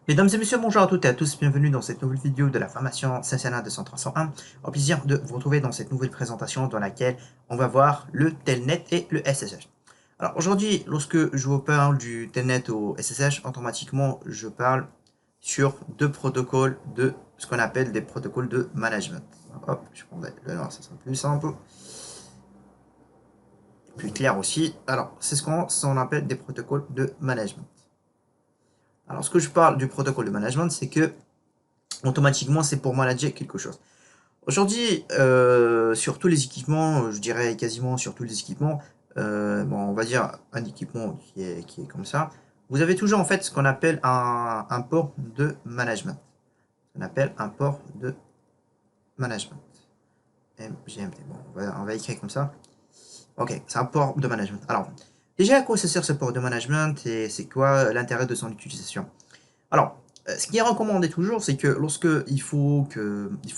Mesdames et messieurs, bonjour à toutes et à tous, bienvenue dans cette nouvelle vidéo de la formation CCNA 200-301. Au plaisir de vous retrouver dans cette nouvelle présentation dans laquelle on va voir le Telnet et le SSH. Alors aujourd'hui, lorsque je vous parle du Telnet au SSH, automatiquement je parle sur deux protocoles de ce qu'on appelle des protocoles de management. Hop, je prendrai le noir, ça sera plus simple, plus clair aussi. Alors, c'est ce qu'on appelle des protocoles de management. Alors, ce que je parle du protocole de management, c'est que automatiquement, c'est pour manager quelque chose. Aujourd'hui, sur tous les équipements, je dirais quasiment sur tous les équipements, bon, on va dire un équipement qui est comme ça, vous avez toujours en fait ce qu'on appelle un port de management. On appelle un port de management. MGMT. Bon, on va écrire comme ça. Ok, c'est un port de management. Alors, déjà, à quoi ça sert ce port de management et c'est quoi l'intérêt de son utilisation? Alors, ce qui est recommandé toujours, c'est que lorsque il faut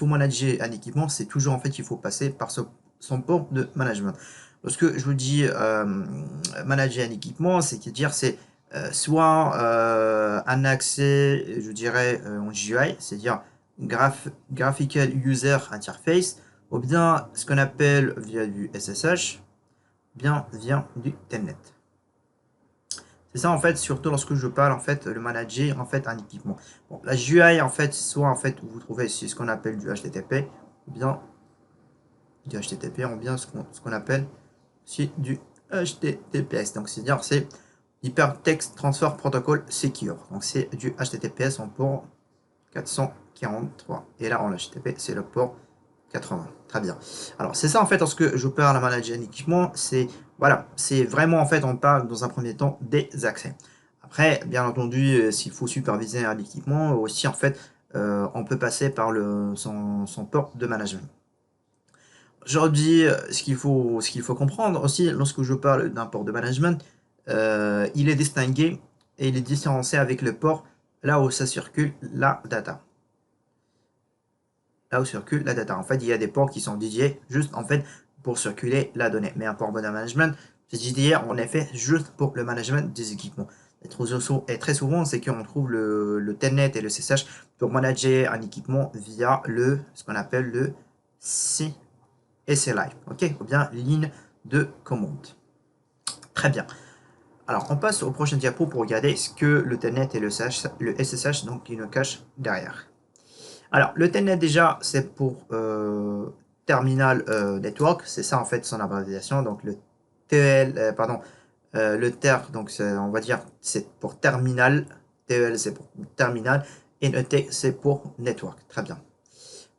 manager un équipement, c'est toujours en fait il faut passer par son port de management. Lorsque je vous dis manager un équipement, c'est-à-dire c'est soit un accès, je dirais en GUI, c'est-à-dire Graphical User Interface, ou bien ce qu'on appelle via du SSH, bien via du Telnet. C'est ça en fait, surtout lorsque je parle en fait le manager en fait un équipement. Bon, la GUI en fait, soit en fait vous trouvez ce qu'on appelle du HTTP, ou bien ce qu'on appelle aussi du HTTPS. Donc c'est-à-dire c'est Hypertext Transfer Protocol Secure. Donc c'est du HTTPS en port 443. Et là en HTTP c'est le port 80. Très bien. Alors c'est ça en fait lorsque je parle à manager un équipement, c'est voilà, c'est vraiment en fait on parle dans un premier temps des accès. Après, bien entendu, s'il faut superviser un équipement, aussi en fait, on peut passer par son port de management. Aujourd'hui, ce qu'il faut comprendre aussi, lorsque je parle d'un port de management, il est distingué et il est différencié avec le port là où ça circule la data. Là où circule la data. En fait, il y a des ports qui sont dédiés juste en fait pour circuler la donnée. Mais un port de management, c'est dédié en effet juste pour le management des équipements. Et très souvent, c'est qu'on trouve le Telnet et le CSH pour manager un équipement via ce qu'on appelle le CSLI, ok, ou bien ligne de commande. Très bien. Alors, on passe au prochain diapo pour regarder ce que le Telnet et le SSH donc, ils nous cachent derrière. Alors, le Telnet déjà, c'est pour Terminal Network, c'est ça en fait son abréviation. Donc le TL, pardon, le TER, donc on va dire c'est pour terminal, TEL c'est pour terminal, et le T c'est pour network. Très bien.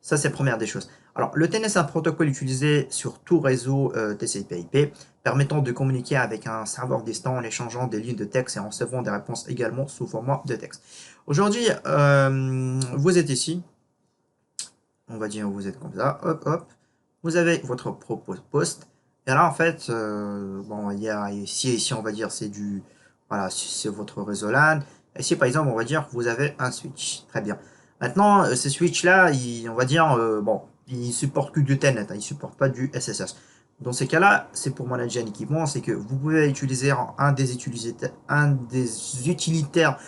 Ça c'est la première des choses. Alors, le TLNet c'est un protocole utilisé sur tout réseau TCP/IP, permettant de communiquer avec un serveur distant en échangeant des lignes de texte et en recevant des réponses également sous format de texte. Aujourd'hui, vous êtes ici, on va dire vous êtes comme ça, hop hop, vous avez votre propre poste, et là en fait, bon, il y a ici on va dire c'est du, voilà, c'est votre réseau LAN, ici par exemple on va dire vous avez un switch, très bien. Maintenant, ce switch là, on va dire, bon, il supporte que du Telnet, hein, il supporte pas du SSH. Dans ces cas-là, c'est pour manager un équipement, c'est que vous pouvez utiliser un des utilitaires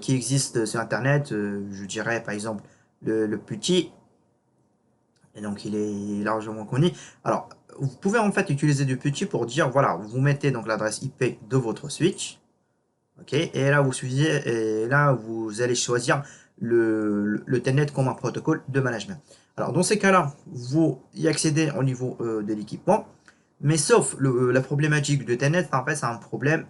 qui existent sur Internet, je dirais par exemple le petit, et donc il est largement connu. Alors, vous pouvez en fait utiliser du petit pour dire, voilà, vous mettez donc l'adresse IP de votre switch, ok, et là vous allez choisir le Telnet comme un protocole de management. Alors dans ces cas-là, vous y accédez au niveau de l'équipement, mais sauf la problématique de Telnet, en fait c'est un problème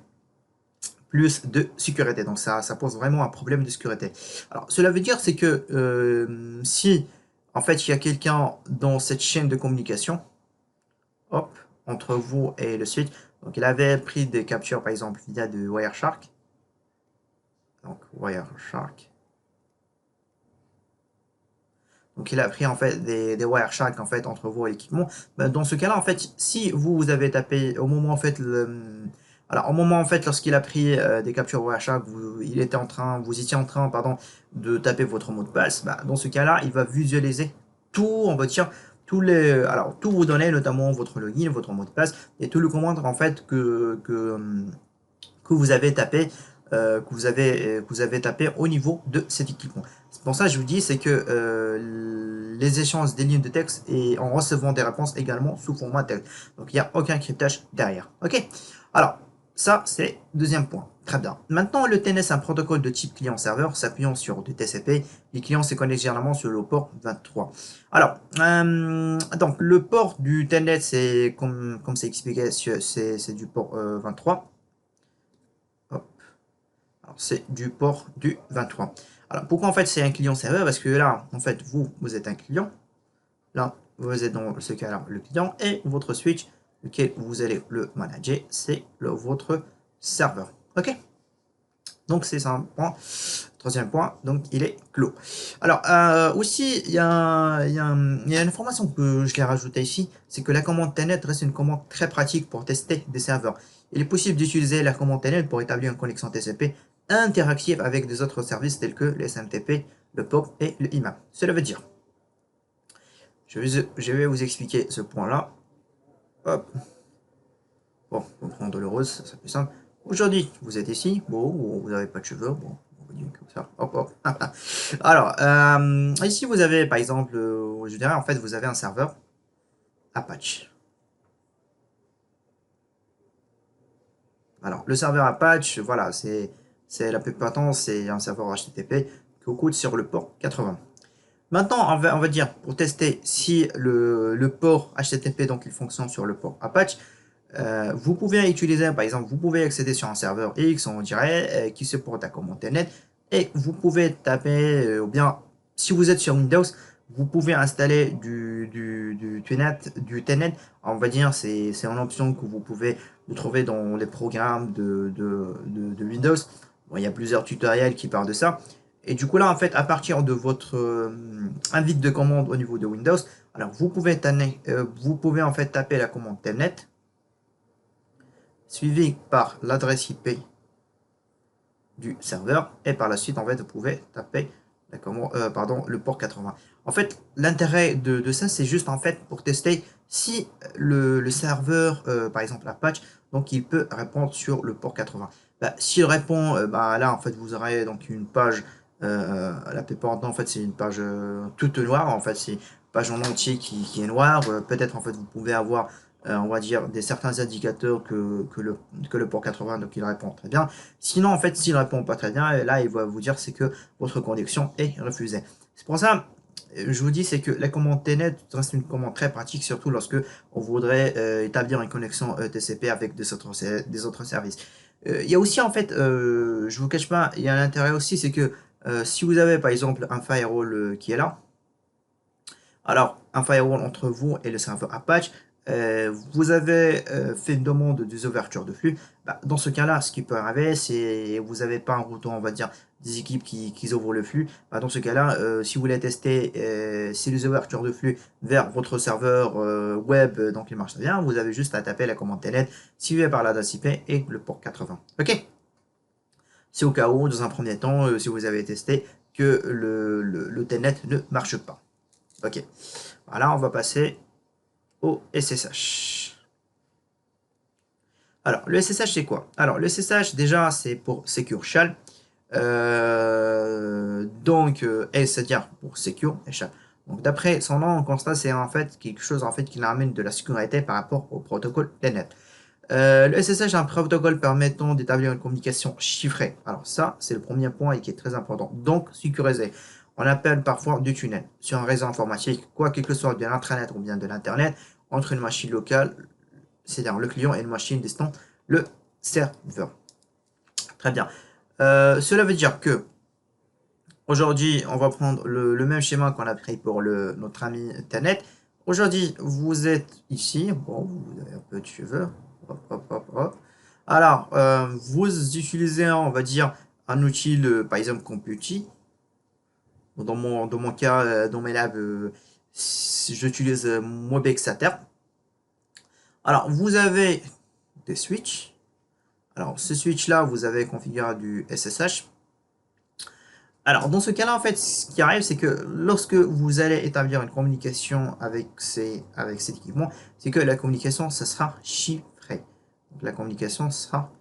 plus de sécurité. Donc ça pose vraiment un problème de sécurité. Alors cela veut dire c'est que si en fait il y a quelqu'un dans cette chaîne de communication, hop, entre vous et le switch, donc il avait pris des captures par exemple via de Wireshark, donc Wireshark. Donc il a pris en fait des Wireshark en fait entre vous et l'équipement. Ben, dans ce cas-là en fait, si vous avez tapé au moment en fait alors, au moment en fait, lorsqu'il a pris des captures Wireshark, vous étiez en train, pardon, de taper votre mot de passe. Bah, dans ce cas-là, il va visualiser tout, on va dire, alors tous vos données, notamment votre login, votre mot de passe, et tout le commande en fait que vous avez tapé que vous avez tapé au niveau de cet équipement. C'est pour ça que je vous dis, c'est que les échanges des lignes de texte et en recevant des réponses également sous format texte. Donc il n'y a aucun cryptage derrière. Ok. Alors, ça, c'est deuxième point. Très bien. Maintenant, le TNS est un protocole de type client-serveur s'appuyant sur du TCP. Les clients se connectent généralement sur le port 23. Alors, donc le port du TNS, c'est comme c'est expliqué, c'est du port 23. C'est du port du 23. Alors, pourquoi en fait c'est un client-serveur? Parce que là, en fait, vous êtes un client. Là, vous êtes dans ce cas-là le client et votre switch, lequel vous allez le manager, c'est votre serveur. Ok? Donc, c'est ça un point. Troisième point, donc il est clos. Alors, aussi, il y a une information que je l'ai rajoutée ici, c'est que la commande telnet reste une commande très pratique pour tester des serveurs. Il est possible d'utiliser la commande telnet pour établir une connexion TCP interactive avec des autres services tels que le SMTP, le POP et le IMAP. Cela veut dire, je vais vous expliquer ce point-là. Hop. Bon, on va prendre le rose, c'est plus simple. Aujourd'hui, vous êtes ici, bon, vous n'avez pas de cheveux, bon, on va dire comme ça, hop, hop. Alors, ici, vous avez, par exemple, je dirais, en fait, vous avez un serveur Apache. Alors, le serveur Apache, voilà, c'est la plupart du temps, c'est un serveur HTTP qui coûte sur le port 80. Maintenant, on va dire, pour tester si le port HTTP, donc il fonctionne sur le port Apache, vous pouvez utiliser, par exemple, vous pouvez accéder sur un serveur X, on dirait, qui supporte la commande telnet, et vous pouvez taper, ou bien, si vous êtes sur Windows, vous pouvez installer du telnet, on va dire, c'est une option que vous pouvez vous trouver dans les programmes de Windows. Bon, il y a plusieurs tutoriels qui parlent de ça. Et du coup, là, en fait, à partir de votre invite de commande au niveau de Windows, alors vous pouvez en fait taper la commande telnet, suivi par l'adresse IP du serveur, et par la suite, en fait, vous pouvez taper le port 80. En fait, l'intérêt de ça, c'est juste en fait pour tester si le serveur, par exemple Apache, donc il peut répondre sur le port 80. Bah, s'il répond, bah, là, en fait, vous aurez donc une page, la plupart du temps, en fait, c'est une page toute noire, en fait, c'est une page en entier qui est noire. Peut-être, en fait, vous pouvez avoir on va dire, certains indicateurs que le port 80, donc il répond très bien. Sinon, en fait, s'il répond pas très bien, là, il va vous dire c'est que votre connexion est refusée. C'est pour ça, je vous dis, c'est que la commande TNet reste une commande très pratique, surtout lorsque on voudrait établir une connexion TCP avec des autres services. Il y a aussi, en fait, je vous cache pas, il y a un intérêt aussi, c'est que si vous avez, par exemple, un firewall qui est là, alors, un firewall entre vous et le serveur Apache, vous avez fait une demande des ouvertures de flux. Bah, dans ce cas-là, ce qui peut arriver, c'est vous n'avez pas un routeur, on va dire, des équipes qui ouvrent le flux. Bah, dans ce cas-là, si vous voulez tester si les ouvertures de flux vers votre serveur web, donc il marche bien, vous avez juste à taper la commande telnet suivie par l'adresse IP et le port 80. Ok? C'est au cas où, dans un premier temps, si vous avez testé, que le telnet ne marche pas. Ok. Voilà, on va passer au SSH. Alors, le SSH, c'est quoi? Alors, le SSH, déjà, c'est pour Secure Shell. S, c'est-à-dire pour Secure et Shell. Donc, d'après son nom, on constate c'est en fait quelque chose en fait qui amène de la sécurité par rapport au protocole Telnet. Le SSH est un protocole permettant d'établir une communication chiffrée. Alors ça, c'est le premier point et qui est très important. Donc, sécurisé. On appelle parfois du tunnel sur un réseau informatique, quoi qu'il que soit de l'intranet ou bien de l'internet, entre une machine locale, c'est-à-dire le client, et une machine distante, le serveur. Très bien. Cela veut dire que aujourd'hui, on va prendre le même schéma qu'on a pris pour notre ami Internet. Aujourd'hui, vous êtes ici. Bon, vous avez un peu de cheveux. Hop, hop, hop, hop. Alors, vous utilisez, on va dire, un outil, par exemple, Computi. Dans mon cas, dans mes labs, j'utilise Mobexater. Alors, vous avez des switches. Alors, ce switch-là, vous avez configuré du SSH. Alors, dans ce cas-là, en fait, ce qui arrive, c'est que lorsque vous allez établir une communication avec cet équipement, c'est que la communication, ça sera chiffré. Donc, la communication sera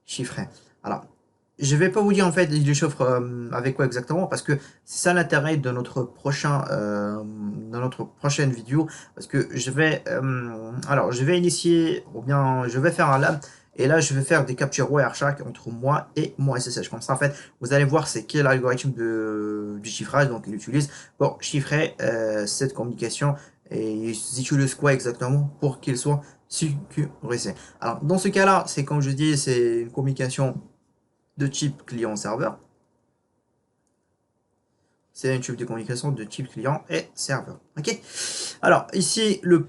chiffrée. Alors, je vais pas vous dire en fait les chiffres avec quoi exactement parce que c'est ça l'intérêt de notre dans notre prochaine vidéo parce que alors je vais initier ou bien je vais faire un lab et là je vais faire des captures Wireshark entre moi et mon SSH. Comme ça en fait vous allez voir c'est quel algorithme du chiffrage donc il utilise pour chiffrer cette communication et ils utilisent quoi exactement pour qu'il soit sécurisé. Alors dans ce cas là c'est comme je dis c'est une communication de type client-serveur. C'est un type de communication de type client et serveur. Ok. Alors ici le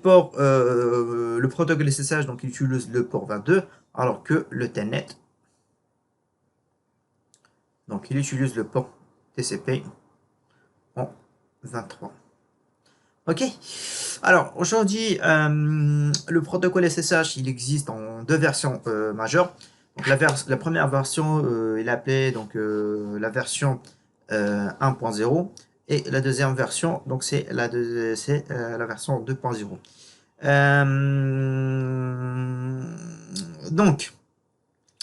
protocole SSH donc il utilise le port 22 alors que le telnet donc il utilise le port TCP en 23. Ok. Alors aujourd'hui le protocole SSH il existe en deux versions majeures. Donc la première version il appelait donc la version 1.0 et la deuxième version donc c'est la version 2.0. Donc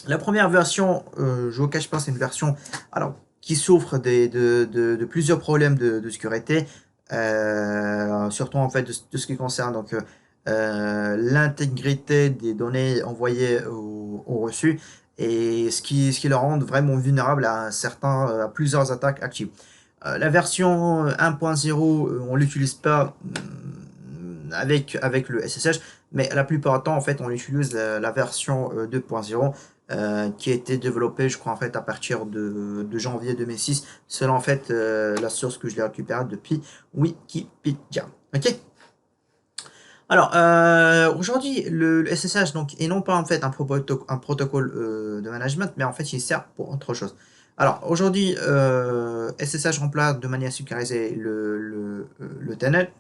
la première version je vous cache pas c'est une version alors qui souffre de plusieurs problèmes de sécurité surtout en fait de ce qui concerne donc l'intégrité des données envoyées au reçu et ce qui le rend vraiment vulnérable à plusieurs attaques actives. La version 1.0 on l'utilise pas avec le SSH mais la plupart du temps en fait on utilise la version 2.0 qui a été développée je crois en fait à partir de janvier 2006 selon en fait la source que je l'ai récupérée depuis Wikipédia. Ok. Alors aujourd'hui le SSH donc est non pas en fait un protocole de management mais en fait il sert pour autre chose. Alors aujourd'hui SSH remplace de manière sécurisée le telnet.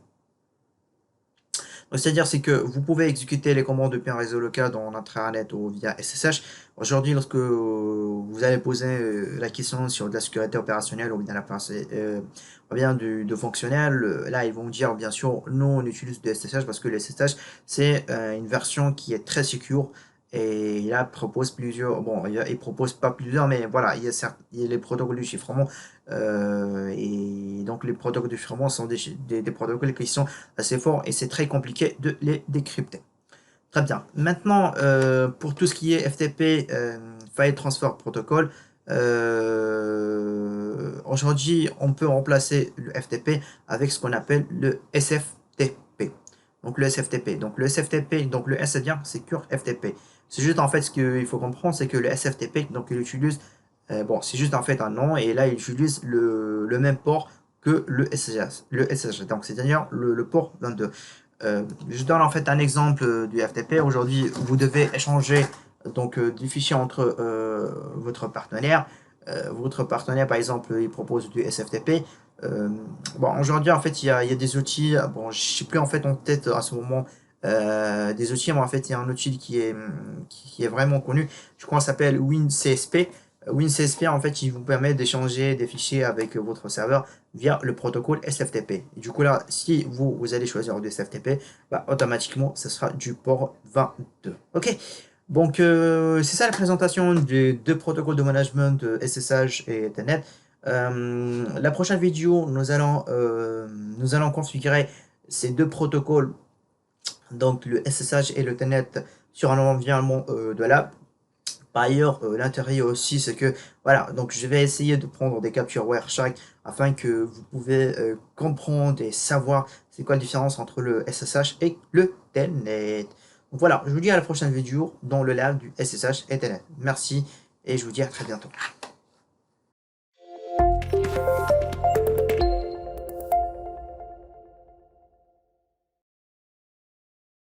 C'est-à-dire c'est que vous pouvez exécuter les commandes depuis un réseau local dans l'intranet ou via SSH. Aujourd'hui, lorsque vous allez poser la question sur de la sécurité opérationnelle ou bien de fonctionnel, là ils vont dire bien sûr non on utilise du SSH parce que le SSH c'est une version qui est très secure et il propose plusieurs, bon il propose pas plusieurs mais voilà il y a les protocoles de chiffrement et donc les protocoles de chiffrement sont des protocoles qui sont assez forts et c'est très compliqué de les décrypter. Très bien. Maintenant, pour tout ce qui est FTP, File Transfer Protocol, aujourd'hui, on peut remplacer le FTP avec ce qu'on appelle le SFTP. Donc le SFTP. Donc le SFTP, donc le S c'est bien, Secure FTP. C'est juste en fait ce qu'il faut comprendre, c'est que le SFTP, donc il utilise, bon, c'est juste en fait un nom et là il utilise le même port que le SSH. Donc c'est-à-dire le port 22. Je donne en fait un exemple du FTP. Aujourd'hui, vous devez échanger donc des fichiers entre votre partenaire. Votre partenaire, par exemple, il propose du SFTP. Bon, aujourd'hui, en fait, il y a des outils. Bon, je ne sais plus en fait en tête à ce moment des outils, mais en fait, il y a un outil qui est vraiment connu. Je crois qu'il s'appelle WinCSP. WinCSP, en fait, il vous permet d'échanger des fichiers avec votre serveur via le protocole SFTP. Et du coup, là, si vous allez choisir du SFTP, bah, automatiquement, ce sera du port 22. Ok. Donc, c'est ça la présentation des deux protocoles de management de SSH et Ethernet. La prochaine vidéo, nous allons configurer ces deux protocoles, donc le SSH et le Telnet, sur un environnement de lab. Par ailleurs, l'intérêt aussi, c'est que, voilà, donc je vais essayer de prendre des captures Wireshark afin que vous pouvez comprendre et savoir c'est quoi la différence entre le SSH et le Telnet. Donc voilà, je vous dis à la prochaine vidéo dans le lab du SSH et Telnet. Merci et je vous dis à très bientôt.